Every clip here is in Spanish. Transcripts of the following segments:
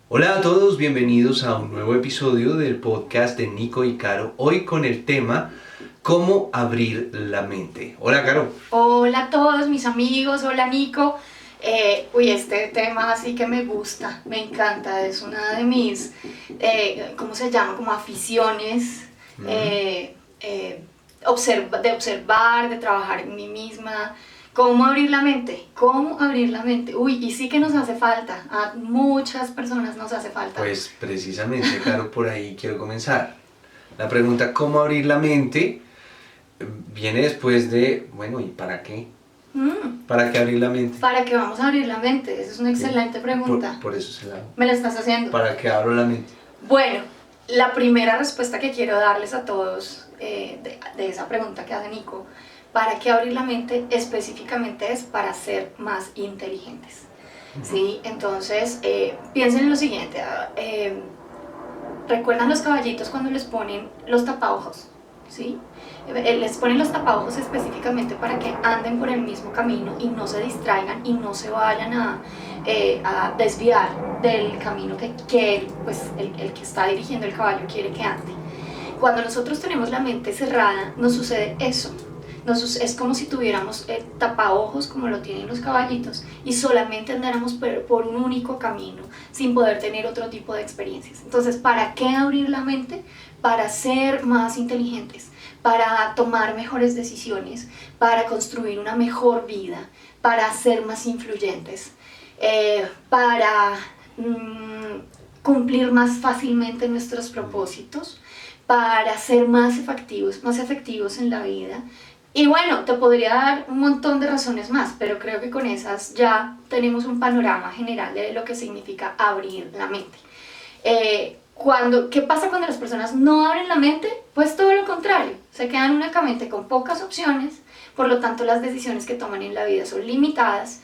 Hola a todos, bienvenidos a un nuevo episodio del podcast de Nico y Caro. Hoy con el tema ¿Cómo abrir la mente? Hola Caro. Hola a todos mis amigos, hola Nico. Este tema sí que me gusta, me encanta, es una de mis, ¿cómo se llama? Como aficiones, de observar, de trabajar en mí misma. ¿Cómo abrir la mente? ¿Cómo abrir la mente? Uy, y sí que nos hace falta, a muchas personas nos hace falta. Pues precisamente, Caro, por ahí quiero comenzar. La pregunta ¿cómo abrir la mente? Viene después de, bueno, ¿y para qué? ¿Para qué abrir la mente? ¿Para qué vamos a abrir la mente? Esa es una Sí. excelente pregunta. Por eso se la hago. ¿Me la estás haciendo? ¿Para qué abro la mente? Bueno, la primera respuesta que quiero darles a todos de esa pregunta que hace Nico, ¿para qué abrir la mente? Específicamente es para ser más inteligentes. ¿Sí? Entonces, piensen en lo siguiente. ¿Recuerdan los caballitos cuando les ponen los tapaojos? ¿Sí? Les ponen los tapaojos específicamente para que anden por el mismo camino y no se distraigan y no se vayan a desviar del camino que el que está dirigiendo el caballo quiere que ande. Cuando nosotros tenemos la mente cerrada, nos sucede eso. Es como si tuviéramos tapaojos como lo tienen los caballitos y solamente andáramos por un único camino sin poder tener otro tipo de experiencias. Entonces, ¿para qué abrir la mente? Para ser más inteligentes, para tomar mejores decisiones, para construir una mejor vida, para ser más influyentes, para cumplir más fácilmente nuestros propósitos, para ser más efectivos en la vida. Y bueno, te podría dar un montón de razones más, pero creo que con esas ya tenemos un panorama general de lo que significa abrir la mente. ¿Qué pasa cuando las personas no abren la mente? Pues todo lo contrario, se quedan únicamente con pocas opciones, por lo tanto las decisiones que toman en la vida son limitadas,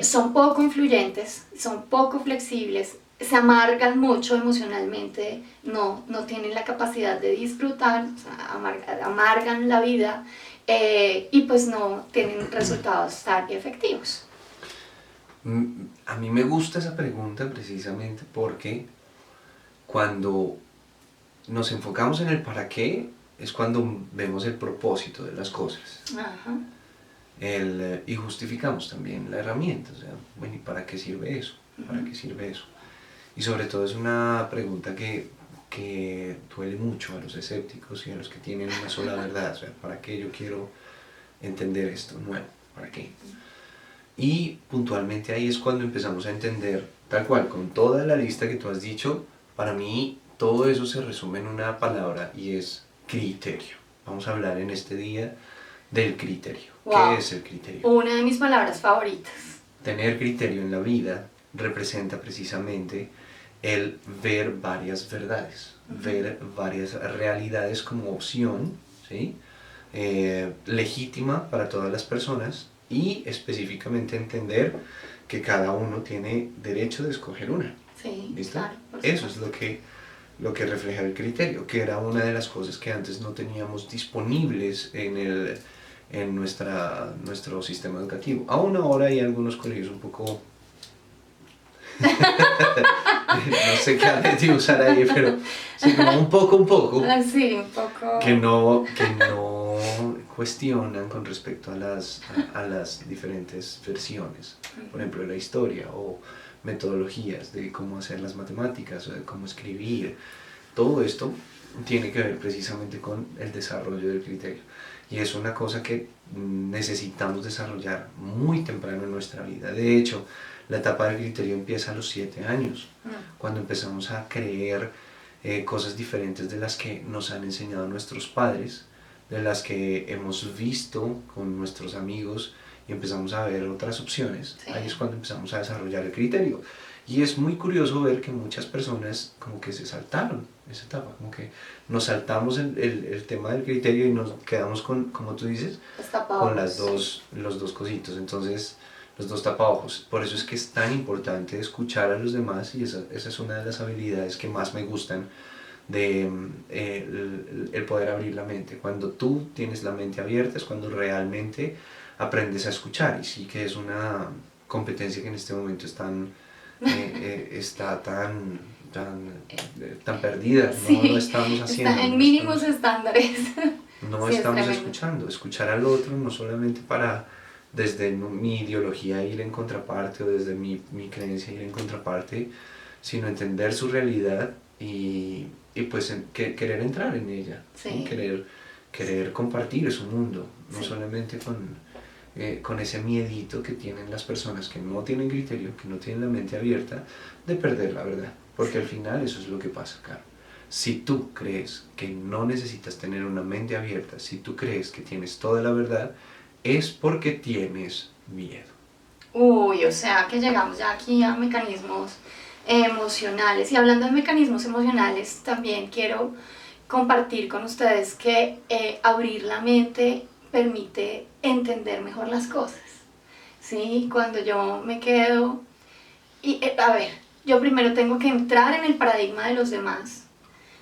son poco influyentes, son poco flexibles, se amargan mucho emocionalmente, no tienen la capacidad de disfrutar, o sea, amargan la vida y pues no tienen resultados tan efectivos. A mí me gusta esa pregunta precisamente porque cuando nos enfocamos en el para qué es cuando vemos el propósito de las cosas. Ajá. Y justificamos también la herramienta, o sea, bueno, ¿y para qué sirve eso? ¿Para qué sirve eso? Y sobre todo es una pregunta que duele mucho a los escépticos y a los que tienen una sola verdad, o sea, ¿para qué yo quiero entender esto nuevo? ¿Para qué? Y puntualmente ahí es cuando empezamos a entender, tal cual, con toda la lista que tú has dicho, para mí todo eso se resume en una palabra y es criterio. Vamos a hablar en este día del criterio. Wow. ¿Qué es el criterio? Una de mis palabras favoritas. Tener criterio en la vida representa precisamente el ver varias verdades, ver varias realidades como opción, ¿sí? Legítima para todas las personas y específicamente entender que cada uno tiene derecho de escoger una. Sí, ¿Listo? claro. Eso es lo que refleja el criterio, que era una de las cosas que antes no teníamos disponibles en nuestro sistema educativo. Aún ahora hay algunos colegios un poco... no sé qué adjetivo usar ahí, pero sí, como un poco, Sí, un poco. que no cuestionan con respecto a las diferentes versiones, por ejemplo, de la historia o metodologías de cómo hacer las matemáticas o de cómo escribir. Todo esto tiene que ver precisamente con el desarrollo del criterio y es una cosa que necesitamos desarrollar muy temprano en nuestra vida. De hecho, la etapa del criterio empieza a los 7 años, cuando empezamos a creer cosas diferentes de las que nos han enseñado nuestros padres, de las que hemos visto con nuestros amigos y empezamos a ver otras opciones. Sí. Ahí es cuando empezamos a desarrollar el criterio. Y es muy curioso ver que muchas personas como que se saltaron esa etapa, como que nos saltamos el tema del criterio y nos quedamos con, como tú dices, con los dos cositos. Entonces, los dos tapaojos. Por eso es que es tan importante escuchar a los demás y esa es una de las habilidades que más me gustan de el poder abrir la mente. Cuando tú tienes la mente abierta es cuando realmente aprendes a escuchar y sí que es una competencia que en este momento es tan está tan perdida, Sí, no estamos haciendo. está en mínimos estándares. No Sí, estamos es escuchar al otro, no solamente para desde mi ideología ir en contraparte o desde mi creencia ir en contraparte, sino entender su realidad y pues querer entrar en ella, Sí. ¿sí? Querer compartir su mundo, no Sí. solamente con ese miedito que tienen las personas que no tienen criterio, que no tienen la mente abierta, de perder la verdad, porque al final eso es lo que pasa, Caro. Si tú crees que no necesitas tener una mente abierta, si tú crees que tienes toda la verdad, es porque tienes miedo. Uy, o sea que llegamos ya aquí a mecanismos emocionales. Y hablando de mecanismos emocionales, también quiero compartir con ustedes que abrir la mente permite entender mejor las cosas. ¿Sí? Cuando yo me quedo... a ver, yo primero tengo que entrar en el paradigma de los demás.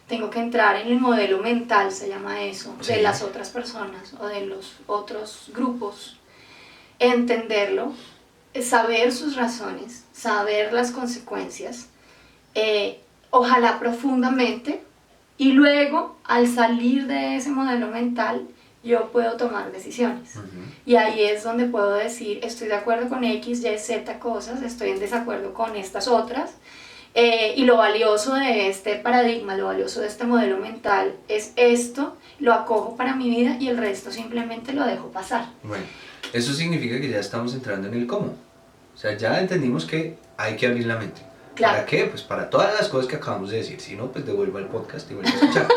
Tengo que entrar en el modelo mental, se llama eso, Sí. de las otras personas o de los otros grupos. Entenderlo, saber sus razones, saber las consecuencias, ojalá profundamente, y luego al salir de ese modelo mental yo puedo tomar decisiones. Y ahí es donde puedo decir, estoy de acuerdo con X, Y, Z cosas, estoy en desacuerdo con estas otras. Y lo valioso de este paradigma, lo valioso de este modelo mental es esto, lo acojo para mi vida y el resto simplemente lo dejo pasar. Bueno, eso significa que ya estamos entrando en el cómo. O sea, ya entendimos que hay que abrir la mente. Claro. ¿Para qué? Pues para todas las cosas que acabamos de decir. Si no, pues devuelva el podcast y vuelva a escuchar.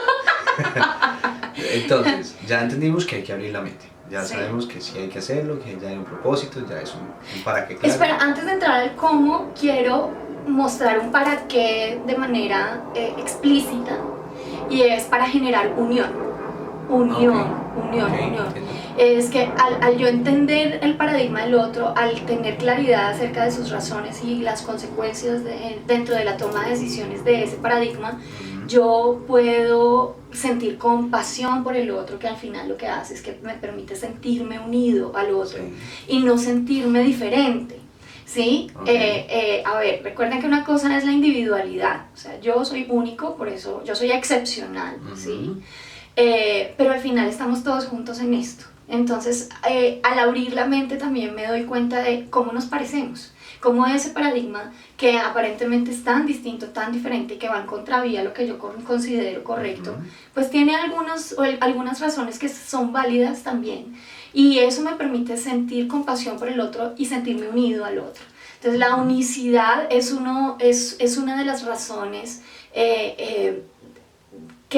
Entonces, ya entendimos que hay que abrir la mente. Ya Sí. sabemos que sí hay que hacerlo, que ya hay un propósito, ya es un para qué claro. Espera, antes de entrar al cómo, quiero mostrar un para qué de manera explícita, y es para generar unión. Unión. Es que al yo entender el paradigma del otro, al tener claridad acerca de sus razones y las consecuencias dentro de la toma de decisiones de ese paradigma, yo puedo sentir compasión por el otro, que al final lo que hace es que me permite sentirme unido al otro, sí, y no sentirme diferente. ¿Sí? Okay. A ver, recuerden que una cosa es la individualidad, o sea, yo soy único, por eso yo soy excepcional, ¿sí? Pero al final estamos todos juntos en esto. Entonces, al abrir la mente también me doy cuenta de cómo nos parecemos, cómo ese paradigma que aparentemente es tan distinto, tan diferente y que va en contravía a lo que yo considero correcto, pues tiene algunas razones que son válidas también. Y eso me permite sentir compasión por el otro y sentirme unido al otro. Entonces la unicidad es una de las razones que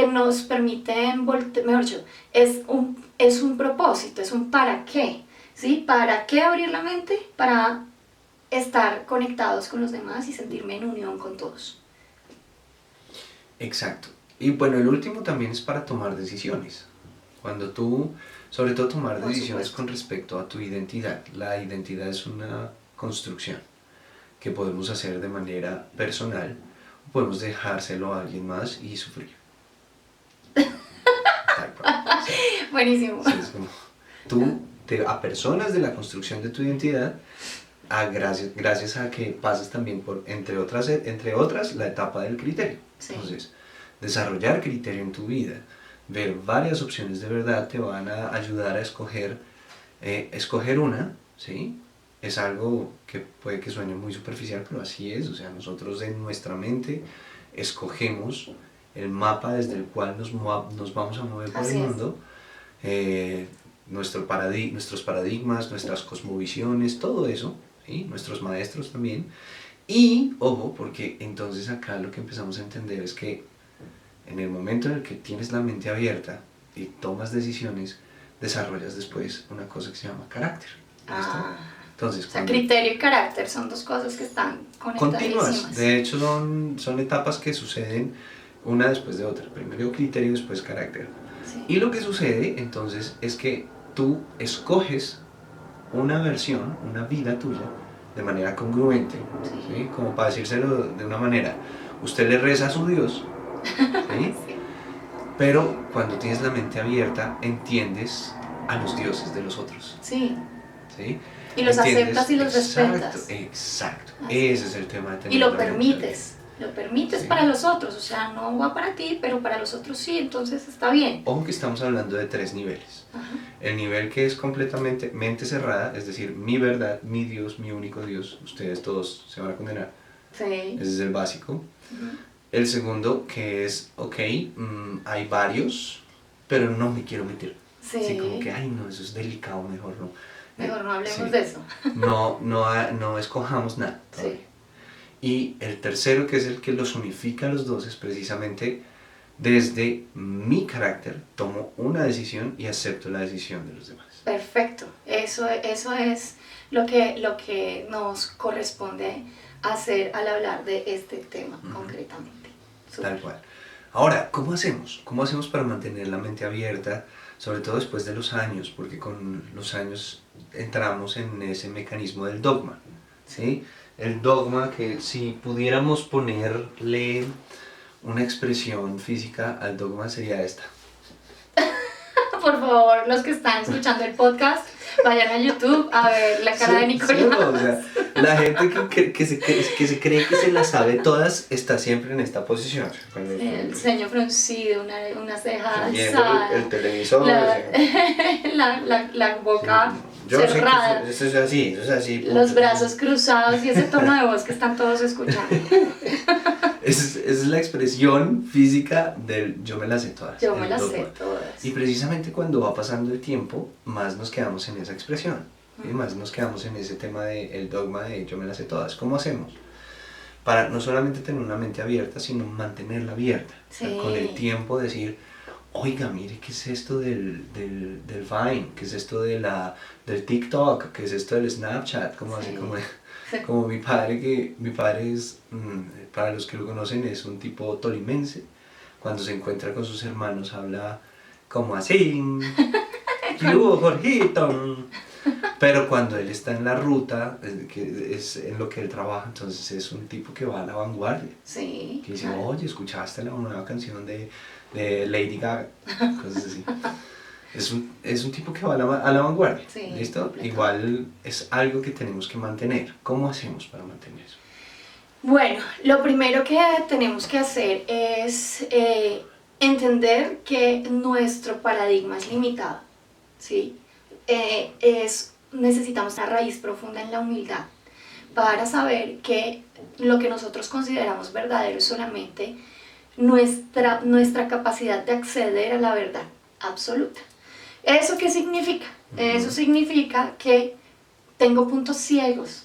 nos permiten, mejor dicho, es un propósito, es un para qué, ¿sí? ¿Para qué abrir la mente? Para estar conectados con los demás y sentirme en unión con todos. Exacto. Y bueno, el último también es para tomar decisiones. Cuando tú, sobre todo tomar decisiones con respecto a tu identidad. La identidad es una construcción que podemos hacer de manera personal, o podemos dejárselo a alguien más y sufrir. Buenísimo. Sí, es como, tú te apersonas de la construcción de tu identidad gracias a que pasas también por, entre otras, la etapa del criterio. Sí. Entonces, desarrollar criterio en tu vida, ver varias opciones de verdad te van a ayudar a escoger una, ¿sí? Es algo que puede que suene muy superficial, pero así es. O sea, nosotros en nuestra mente escogemos el mapa desde el cual nos vamos a mover por el mundo, nuestros paradigmas, nuestras cosmovisiones, todo eso, ¿sí? Nuestros maestros también. Y, ojo, porque entonces acá lo que empezamos a entender es que en el momento en el que tienes la mente abierta y tomas decisiones, desarrollas después una cosa que se llama carácter. Entonces, o sea, criterio y carácter son dos cosas que están conectadísimas. Continuas. De hecho, son etapas que suceden una después de otra. Primero criterio, después carácter. Sí. Y lo que sucede entonces es que tú escoges una versión, una vida tuya, de manera congruente, sí. ¿Sí? Como para decírselo de una manera. Usted le reza a su Dios, ¿sí? Sí. Pero cuando tienes la mente abierta, entiendes a los dioses de los otros. Sí. ¿Sí? Y los ¿entiendes? aceptas y los respetas. Exacto. Así Ese es el tema de tener Y lo la mente permites. Lo permites Sí. para los otros, o sea, no va para ti, pero para los otros sí, entonces está bien. Ojo que estamos hablando de 3 niveles. Ajá. El nivel que es completamente mente cerrada, es decir, mi verdad, mi Dios, mi único Dios, ustedes todos se van a condenar. Sí. Ese es el básico. Ujú. El segundo que es, ok, hay varios, pero no me quiero meter. Sí. Así como que, ay no, eso es delicado, mejor no. Mejor no hablemos Sí. de eso. No escojamos nada. Sí. Y el tercero, que es el que los unifica a los dos, es precisamente desde mi carácter tomo una decisión y acepto la decisión de los demás. Perfecto. Eso es lo que nos corresponde hacer al hablar de este tema concretamente. Tal cual. Ahora, ¿cómo hacemos? ¿Cómo hacemos para mantener la mente abierta, sobre todo después de los años? Porque con los años entramos en ese mecanismo del dogma, ¿sí? El dogma que si pudiéramos ponerle una expresión física al dogma sería esta. Por favor, los que están escuchando el podcast, vayan a YouTube a ver la cara de Nicolás. Sí, o sea, la gente que se cree que se las sabe todas está siempre en esta posición. El ceño fruncido, una ceja Viendo alzada, el televisor. la boca Yo sé cerrada, que eso es así, eso es así. punto. los brazos cruzados y ese tono de voz que están todos escuchando. Esa es la expresión física del yo me las sé todas. Yo el me las dogma. sé todas. Y precisamente cuando va pasando el tiempo, más nos quedamos en esa expresión. Y más nos quedamos en ese tema del dogma de yo me las sé todas. ¿Cómo hacemos? Para no solamente tener una mente abierta, sino mantenerla abierta. Sí. O sea, con el tiempo decir, oiga, mire, ¿qué es esto del Vine? ¿Qué es esto del TikTok? ¿Qué es esto del Snapchat? Como así, como mi padre, que mi padre es, para los que lo conocen, es un tipo tolimense. Cuando se encuentra con sus hermanos habla como así, ¿qué hubo, Jorgito? Pero cuando él está en la ruta, que es en lo que él trabaja, entonces es un tipo que va a la vanguardia. Sí. Que dice, Claro. oye, ¿escuchaste la nueva canción de Lady Gaga? Cosas así. Es un tipo que va a la vanguardia. Sí, ¿Listo? completamente. Igual es algo que tenemos que mantener. ¿Cómo hacemos para mantener eso? Bueno, lo primero que tenemos que hacer es entender que nuestro paradigma es limitado, ¿sí? Necesitamos una raíz profunda en la humildad para saber que lo que nosotros consideramos verdadero es solamente nuestra capacidad de acceder a la verdad absoluta. ¿Eso qué significa? Eso significa que tengo puntos ciegos,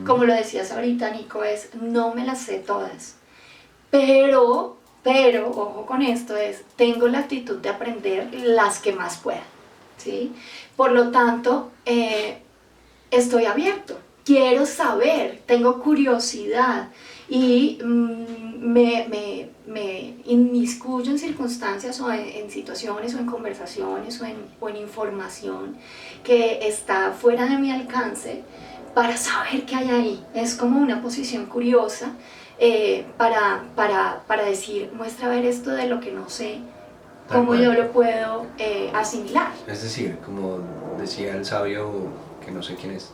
como lo decías ahorita, Nico, no me las sé todas, pero, ojo con esto, tengo la actitud de aprender las que más pueda, ¿sí? Por lo tanto, estoy abierto, quiero saber, tengo curiosidad y me inmiscuyo en circunstancias o en situaciones o en conversaciones o en información que está fuera de mi alcance para saber qué hay ahí. Es como una posición curiosa para decir, muestra a ver esto de lo que no sé, cómo yo lo puedo asimilar. Es decir, como decía el sabio, que no sé quién es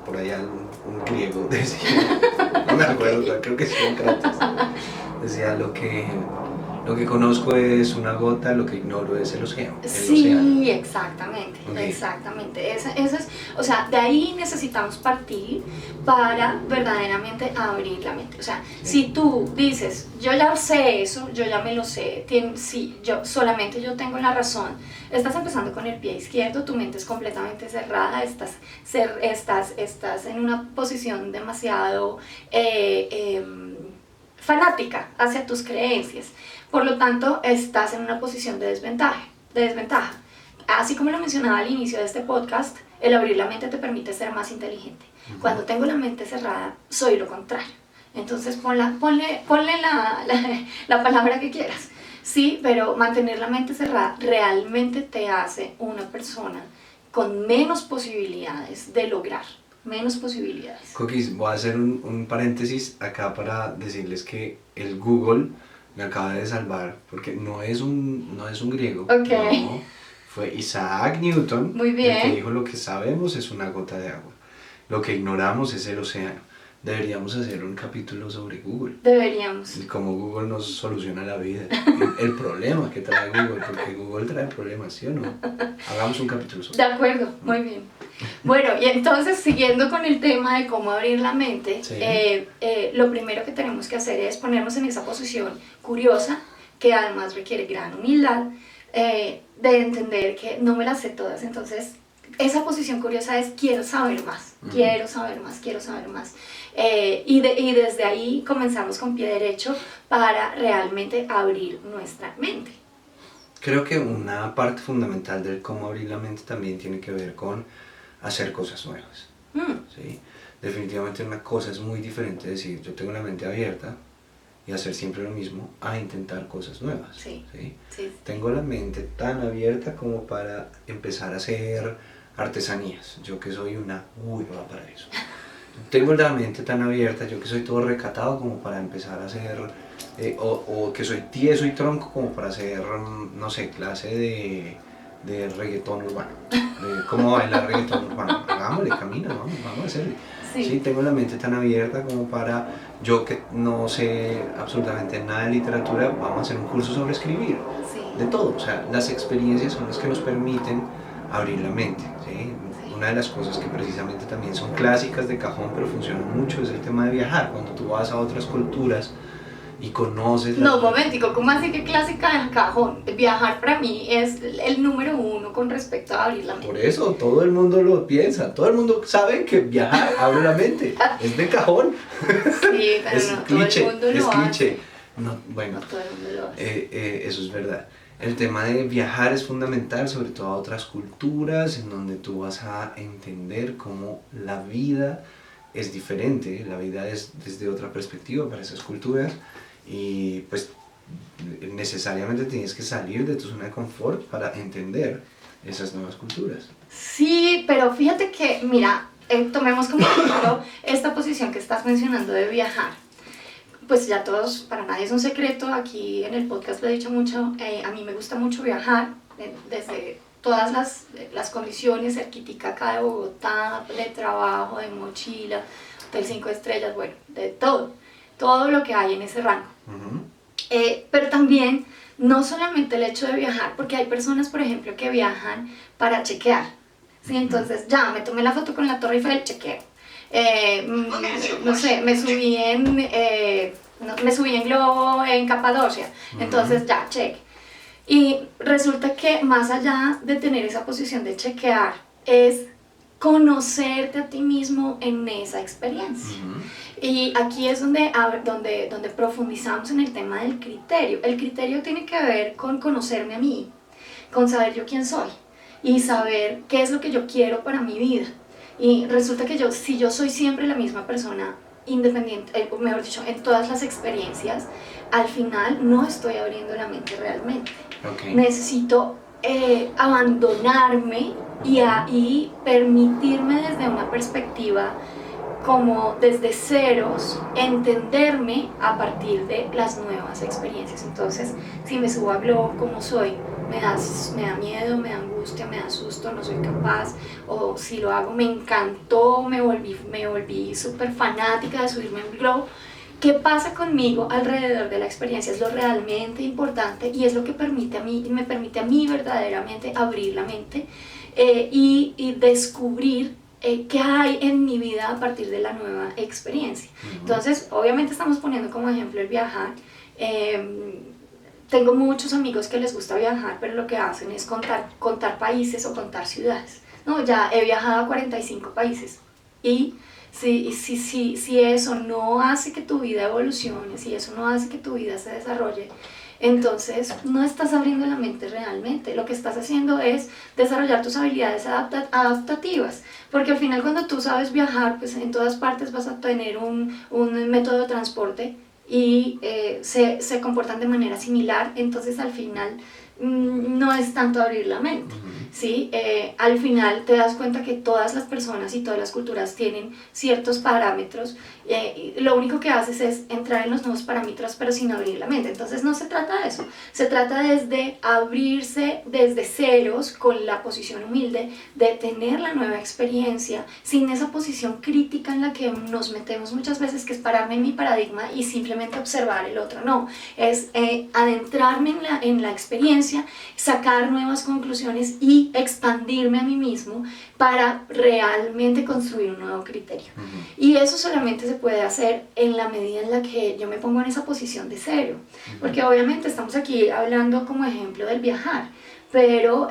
por allá un griego, decía, no me acuerdo, creo que es Sócrates, decía, lo que conozco es una gota, lo que ignoro es el océano. Sí, exactamente, Okay. exactamente. Eso es, o sea, de ahí necesitamos partir para verdaderamente abrir la mente. O sea, si tú dices, yo ya sé eso, yo ya me lo sé, sí, yo tengo la razón, estás empezando con el pie izquierdo, tu mente es completamente cerrada, estás en una posición demasiado fanática hacia tus creencias. Por lo tanto, estás en una posición de desventaja. Así como lo mencionaba al inicio de este podcast, el abrir la mente te permite ser más inteligente. Cuando tengo la mente cerrada, soy lo contrario. Entonces ponle la palabra que quieras. Sí, pero mantener la mente cerrada realmente te hace una persona con menos posibilidades de lograr. Menos posibilidades. Cookies, voy a hacer un paréntesis acá para decirles que el Google me acaba de salvar, porque no es un griego, Ok. no, Fue Isaac Newton Muy el que bien. dijo: lo que sabemos es una gota de agua, lo que ignoramos es el océano. Deberíamos hacer un capítulo sobre Google. Deberíamos. Y cómo Google nos soluciona la vida. El problema que trae Google, porque Google trae problemas, ¿sí o no? Hagamos un capítulo sobre De acuerdo, muy bien. Bueno, y entonces siguiendo con el tema de cómo abrir la mente, Sí. lo primero que tenemos que hacer es ponernos en esa posición curiosa, que además requiere gran humildad, de entender que no me las sé todas. Entonces, esa posición curiosa es: quiero saber más, quiero saber más, quiero saber más. Y desde ahí comenzamos con pie derecho para realmente abrir nuestra mente. Creo que una parte fundamental del cómo abrir la mente también tiene que ver con hacer cosas nuevas. ¿Sí? Definitivamente una cosa es muy diferente decir: yo tengo la mente abierta y hacer siempre lo mismo, a intentar cosas nuevas. Sí. ¿Sí? Sí. Tengo la mente tan abierta como para empezar a hacer artesanías. Yo que soy una hueva para eso. Tengo la mente tan abierta, yo que soy todo recatado, como para empezar a hacer, o que soy tieso y tronco como para hacer, no sé, clase de reggaetón urbano. ¿Cómo bailar reggaetón urbano? Hagámosle, camina, vamos a hacerle. Sí. Sí, tengo la mente tan abierta como para, yo que no sé absolutamente nada de literatura, vamos a hacer un curso sobre escribir. Sí. De todo, o sea, las experiencias son las que nos permiten abrir la mente, ¿sí? Una de las cosas que precisamente también son clásicas de cajón, pero funcionan mucho, es el tema de viajar. Cuando tú vas a otras culturas y conoces... No, un momentico, ¿cómo así que clásica del cajón? Viajar para mí es el número uno con respecto a abrir la mente. Por eso, todo el mundo lo piensa, todo el mundo sabe que viajar abre la mente, es de cajón. Sí, pero Es no cliché, todo el mundo lo hace. cliché. No, bueno, No todo el mundo lo hace. eso es verdad. El tema de viajar es fundamental, sobre todo a otras culturas, en donde tú vas a entender cómo la vida es diferente, la vida es desde otra perspectiva para esas culturas, y pues necesariamente tienes que salir de tu zona de confort para entender esas nuevas culturas. Sí, pero fíjate que, mira, tomemos como ejemplo esta posición que estás mencionando de viajar. Pues ya todos, para nadie es un secreto, aquí en el podcast lo he dicho mucho, a mí me gusta mucho viajar, desde todas las condiciones, cerquitica acá de Bogotá, de trabajo, de mochila, hotel 5 estrellas, bueno, de todo lo que hay en ese rango. Pero también, no solamente el hecho de viajar, porque hay personas, por ejemplo, que viajan para chequear, ¿sí? Entonces, ya, me tomé la foto con la Torre Eiffel, chequeo. No sé, me subí en globo en Capadocia, entonces ya, check. Y resulta que más allá de tener esa posición de chequear, es conocerte a ti mismo en esa experiencia. Y aquí es donde profundizamos en el tema del criterio. El criterio tiene que ver con conocerme a mí, con saber yo quién soy y saber qué es lo que yo quiero para mi vida. Y resulta que si yo soy siempre la misma persona, independiente, mejor dicho, en todas las experiencias, al final no estoy abriendo la mente realmente. Okay. Necesito abandonarme y permitirme desde una perspectiva como desde ceros, entenderme a partir de las nuevas experiencias. Entonces, si me subo a globo como soy, me da miedo, me da angustia, me da susto, no soy capaz, o si lo hago me encantó, me volví súper fanática de subirme en globo. ¿Qué pasa conmigo alrededor de la experiencia? Es lo realmente importante y es lo que me permite a mí verdaderamente abrir la mente y descubrir qué hay en mi vida a partir de la nueva experiencia. Entonces, obviamente estamos poniendo como ejemplo el viajar. Tengo muchos amigos que les gusta viajar, pero lo que hacen es contar países o contar ciudades. No, ya he viajado a 45 países y si eso no hace que tu vida evolucione, si eso no hace que tu vida se desarrolle, entonces no estás abriendo la mente realmente. Lo que estás haciendo es desarrollar tus habilidades adaptativas, porque al final cuando tú sabes viajar, pues en todas partes vas a tener un método de transporte y se comportan de manera similar, entonces al final no es tanto abrir la mente. ¿sí? Al final te das cuenta que todas las personas y todas las culturas tienen ciertos parámetros, y lo único que haces es entrar en los nuevos parámetros pero sin abrir la mente. Entonces no se trata de eso, se trata desde abrirse desde ceros con la posición humilde de tener la nueva experiencia sin esa posición crítica en la que nos metemos muchas veces, que es pararme en mi paradigma y simplemente observar el otro. No, es adentrarme en la experiencia, sacar nuevas conclusiones y expandirme a mí mismo para realmente construir un nuevo criterio. Y eso solamente se puede hacer en la medida en la que yo me pongo en esa posición de cero, porque obviamente estamos aquí hablando como ejemplo del viajar, pero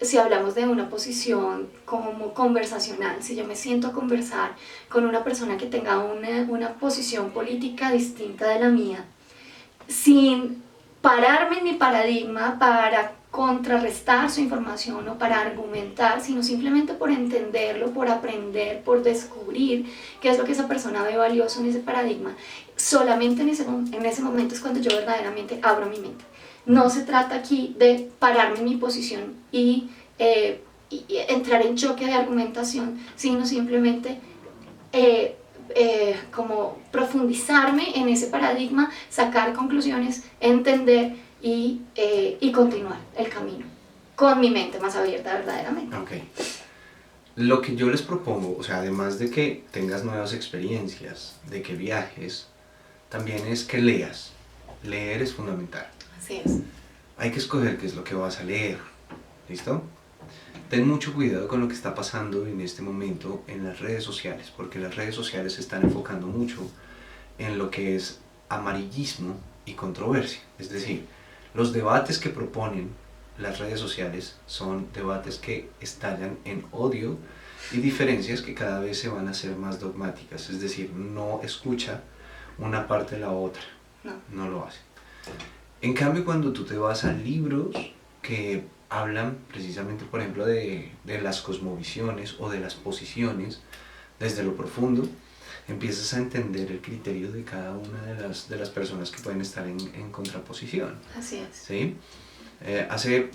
si hablamos de una posición como conversacional, si yo me siento a conversar con una persona que tenga una posición política distinta de la mía, sin pararme en mi paradigma para contrarrestar su información o para argumentar, sino simplemente por entenderlo, por aprender, por descubrir qué es lo que esa persona ve valioso en ese paradigma, solamente en ese momento es cuando yo verdaderamente abro mi mente. No se trata aquí de pararme en mi posición y entrar en choque de argumentación, sino simplemente como profundizarme en ese paradigma, sacar conclusiones, entender y continuar el camino con mi mente más abierta verdaderamente. Ok. Lo que yo les propongo, o sea, además de que tengas nuevas experiencias, de que viajes, también es que leas. Leer es fundamental. Así es. Hay que escoger qué es lo que vas a leer. ¿Listo? Ten mucho cuidado con lo que está pasando en este momento en las redes sociales, porque las redes sociales se están enfocando mucho en lo que es amarillismo y controversia. Es decir, los debates que proponen las redes sociales son debates que estallan en odio y diferencias que cada vez se van a hacer más dogmáticas. Es decir, no escucha una parte de la otra, no lo hace. En cambio, cuando tú te vas a libros que hablan precisamente, por ejemplo, de las cosmovisiones o de las posiciones desde lo profundo, empiezas a entender el criterio de cada una de las personas que pueden estar en contraposición. Así es. ¿Sí? Hace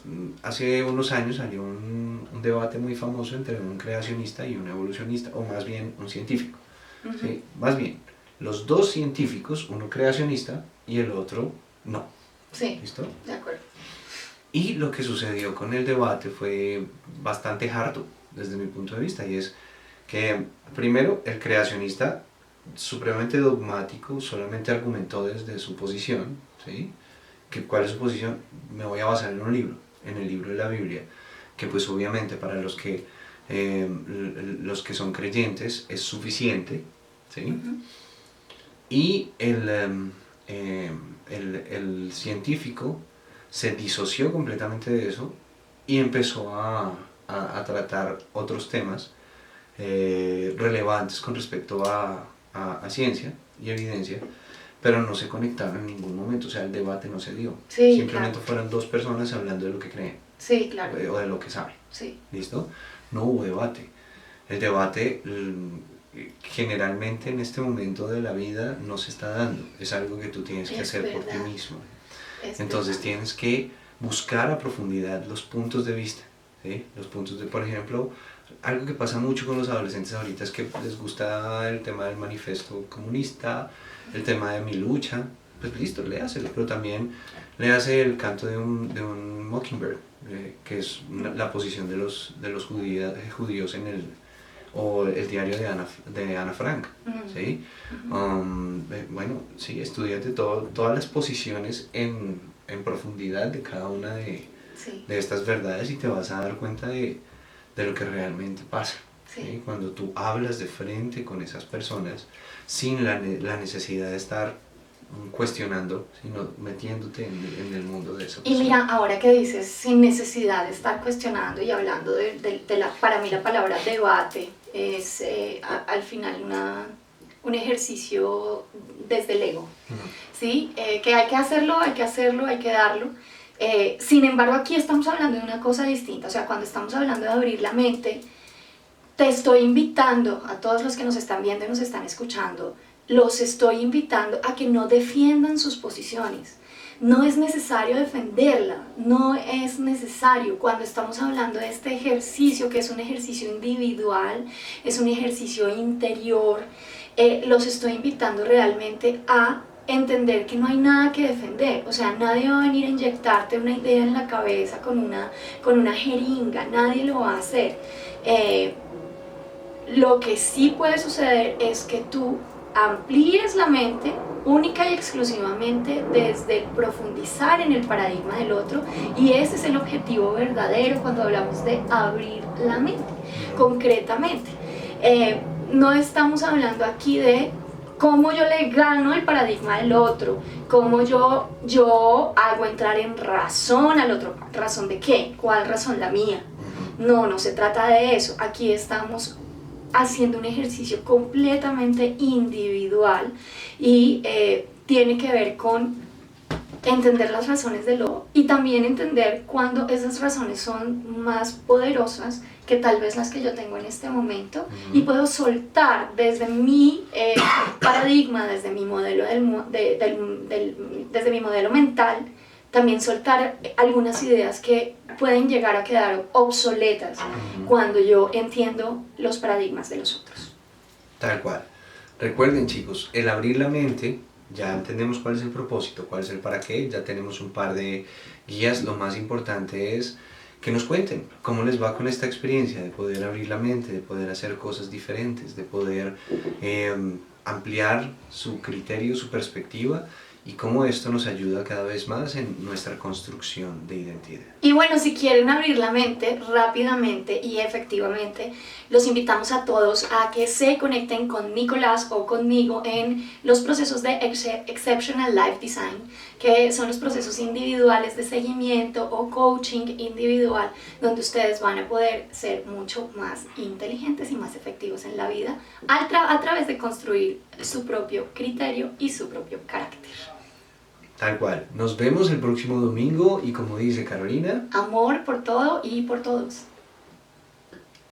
unos años salió un debate muy famoso entre un creacionista y un evolucionista, o más bien un científico. ¿Sí? Más bien, los dos científicos, uno creacionista y el otro no. Sí, ¿listo? De acuerdo. Y lo que sucedió con el debate fue bastante harto desde mi punto de vista, y es que primero el creacionista, supremamente dogmático, solamente argumentó desde su posición, ¿sí? ¿Cuál es su posición? Me voy a basar en un libro, en el libro de la Biblia, que pues obviamente para los que son creyentes es suficiente, ¿sí? Y el científico se disoció completamente de eso y empezó a tratar otros temas relevantes con respecto a ciencia y evidencia, pero no se conectaron en ningún momento, o sea, el debate no se dio. Sí, simplemente claro. fueron dos personas hablando de lo que creen. Sí, claro. O de lo que saben. Sí. ¿Listo? No hubo debate. El debate generalmente en este momento de la vida no se está dando, es algo que tú tienes que hacer por ti mismo. Entonces tienes que buscar a profundidad los puntos de vista, ¿sí? Los puntos de, por ejemplo, algo que pasa mucho con los adolescentes ahorita es que les gusta el tema del manifiesto comunista, el tema de mi lucha, pues listo, léaselo, pero también léase el canto de un Mockingbird, que es la posición de los judíos en o el diario de Ana Frank, ¿sí? Bueno, sí, estudiate todas las posiciones en profundidad de cada una de estas verdades y te vas a dar cuenta de lo que realmente pasa. ¿Sí? Cuando tú hablas de frente con esas personas sin la necesidad de estar cuestionando, sino metiéndote en el mundo de esa persona. Y mira, ahora que dices sin necesidad de estar cuestionando y hablando para mí la palabra debate es al final un ejercicio desde el ego, ¿sí? Que hay que hacerlo, hay que darlo. Sin embargo, aquí estamos hablando de una cosa distinta, o sea, cuando estamos hablando de abrir la mente, te estoy invitando a todos los que nos están viendo y nos están escuchando, los estoy invitando a que no defiendan sus posiciones, no es necesario defenderla, no es necesario. Cuando estamos hablando de este ejercicio, que es un ejercicio individual, es un ejercicio interior, los estoy invitando realmente a entender que no hay nada que defender. O sea, nadie va a venir a inyectarte una idea en la cabeza con una jeringa, nadie lo va a hacer. Lo que sí puede suceder es que tú amplíes la mente única y exclusivamente desde el profundizar en el paradigma del otro, y ese es el objetivo verdadero cuando hablamos de abrir la mente. Concretamente, no estamos hablando aquí de cómo yo le gano el paradigma del otro, cómo yo hago entrar en razón al otro. ¿Razón de qué? ¿Cuál razón? La mía. No se trata de eso. Aquí estamos haciendo un ejercicio completamente individual y tiene que ver con entender las razones del otro y también entender cuando esas razones son más poderosas que tal vez las que yo tengo en este momento, y puedo soltar desde mi paradigma, desde mi modelo, desde mi modelo mental, también soltar algunas ideas que pueden llegar a quedar obsoletas cuando yo entiendo los paradigmas de los otros. Tal cual. Recuerden, chicos, el abrir la mente, ya entendemos cuál es el propósito, cuál es el para qué, ya tenemos un par de guías. Lo más importante es que nos cuenten cómo les va con esta experiencia de poder abrir la mente, de poder hacer cosas diferentes, de poder ampliar su criterio, su perspectiva, y cómo esto nos ayuda cada vez más en nuestra construcción de identidad. Y bueno, si quieren abrir la mente rápidamente y efectivamente, los invitamos a todos a que se conecten con Nicolás o conmigo en los procesos de Exceptional Life Design, que son los procesos individuales de seguimiento o coaching individual, donde ustedes van a poder ser mucho más inteligentes y más efectivos en la vida a través de construir su propio criterio y su propio carácter. Tal cual. Nos vemos el próximo domingo y, como dice Carolina, amor por todo y por todos.